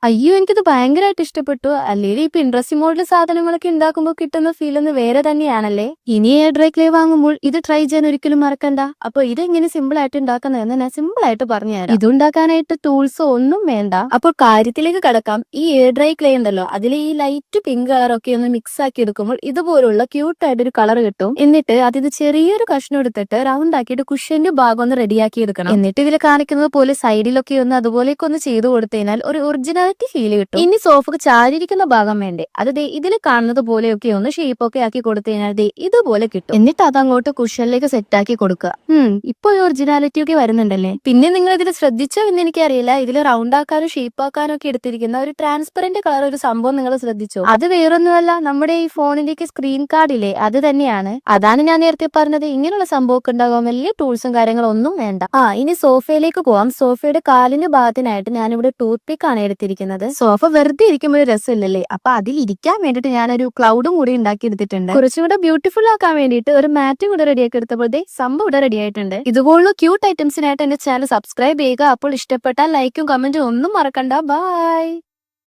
അയ്യോ! എനിക്കിത് ഭയങ്കരായിട്ട് ഇഷ്ടപ്പെട്ടു. അല്ലേലും ഈ പിൻട്രസ്റ്റ് മോഡൽ സാധനങ്ങളൊക്കെ ഉണ്ടാക്കുമ്പോൾ കിട്ടുന്ന ഫീലൊന്ന് വേറെ തന്നെയാണല്ലേ. ഇനി എയർ ഡ്രൈ ക്ലേ വാങ്ങുമ്പോൾ ഇത് ട്രൈ ചെയ്യാൻ ഒരിക്കലും മറക്കണ്ട. അപ്പൊ ഇതെങ്ങനെ സിമ്പിൾ ആയിട്ട് ഉണ്ടാക്കുന്നതെന്ന് ഞാൻ സിമ്പിൾ ആയിട്ട് പറഞ്ഞുതരാം. ഇതുണ്ടാക്കാനായിട്ട് ടൂൾസോ ഒന്നും വേണ്ട. അപ്പോൾ കാര്യത്തിലേക്ക് കടക്കാം. ഈ എയർ ഡ്രൈ ക്ലേ ഉണ്ടല്ലോ, അതിൽ ഈ ലൈറ്റ് പിങ്ക് കളറൊക്കെ ഒന്ന് മിക്സ് ആക്കി എടുക്കുമ്പോൾ ഇതുപോലുള്ള ക്യൂട്ടായിട്ടൊരു കളർ കിട്ടും. എന്നിട്ട് അതിത് ചെറിയൊരു കഷ്ണം എടുത്തിട്ട് റൗണ്ട് ആക്കിയിട്ട് കുഷ്യന്റെ ഭാഗം ഒന്ന് റെഡിയാക്കി എടുക്കണം. എന്നിട്ട് ഇതിൽ കാണിക്കുന്നത് പോലെ സൈഡിലൊക്കെ ഒന്ന് അതുപോലെയൊക്കെ ഒന്ന് ചെയ്ത് കൊടുത്തതിനാൽ ഒരു ഒറിജിനാലിറ്റി ഫീൽ കിട്ടും. ഇനി സോഫക്ക് ചാരിയിരിക്കുന്ന ഭാഗം വേണ്ടേ, അത് ദേ ഇതിൽ കാണുന്നത് പോലെയൊക്കെ ഒന്ന് ഷേപ്പ് ഒക്കെ ആക്കി കൊടുത്തു കഴിഞ്ഞാൽ ദേ ഇതുപോലെ കിട്ടും. എന്നിട്ട് അതങ്ങോട്ട് കുഷ്യനിലേക്ക് സെറ്റ് ആക്കി കൊടുക്കുക. ഇപ്പൊ ഒറിജിനാലിറ്റി ഒക്കെ വരുന്നുണ്ടല്ലേ. പിന്നെ നിങ്ങൾ ഇതിൽ ശ്രദ്ധിച്ചോ എന്ന് എനിക്കറിയില്ല, ഇതിൽ റൗണ്ട് ആക്കാനും ഷേപ്പ് ആക്കാനും ഒക്കെ എടുത്തിരിക്കുന്ന ഒരു ട്രാൻസ്പെറന്റ് കളർ ഒരു സംഭവം നിങ്ങൾ ശ്രദ്ധിച്ചോ? അത് വേറൊന്നുമല്ല, നമ്മുടെ ഈ ഫോണിലേക്ക് സ്ക്രീൻ കാർഡ് ഇല്ലേ, അത് തന്നെയാണ്. അതാണ് ഞാൻ നേരത്തെ പറഞ്ഞത്, ഇങ്ങനെയുള്ള സംഭവമൊക്കെ ഉണ്ടാകാൻ വലിയ ടൂൾസും കാര്യങ്ങളും ഒന്നും വേണ്ട. ഇനി സോഫയിലേക്ക് പോവാം. സോഫയുടെ കാലിന്റെ ഭാഗത്തിനായിട്ട് ഞാനിവിടെ ടൂത്ത് പിക്ക് ആണ് എടുത്തിരിക്കുന്നത്. സോഫ വെറുതെ ഇരിക്കുമ്പോൾ ഒരു രസമില്ലല്ലേ, അപ്പൊ അതിൽ ഇരിക്കാൻ വേണ്ടിട്ട് ഞാനൊരു ക്ലൗഡും കൂടി ഉണ്ടാക്കി എടുത്തിട്ടുണ്ട്. കുറച്ചും കൂടെ ബ്യൂട്ടിഫുൾ ആക്കാൻ വേണ്ടിയിട്ട് ഒരു മാറ്റും കൂടെ റെഡിയാക്കി എടുത്തപ്പോഴത്തെ സംഭവം ഇവിടെ റെഡി ആയിട്ടുണ്ട്. ഇതുപോലുള്ള ക്യൂട്ട് ഐറ്റംസിനായിട്ട് എന്റെ ചാനൽ സബ്സ്ക്രൈബ് ചെയ്യുക. അപ്പോൾ ഇഷ്ടപ്പെട്ടാൽ ലൈക്കും കമന്റും ഒന്നും മറക്കണ്ട. ബൈ.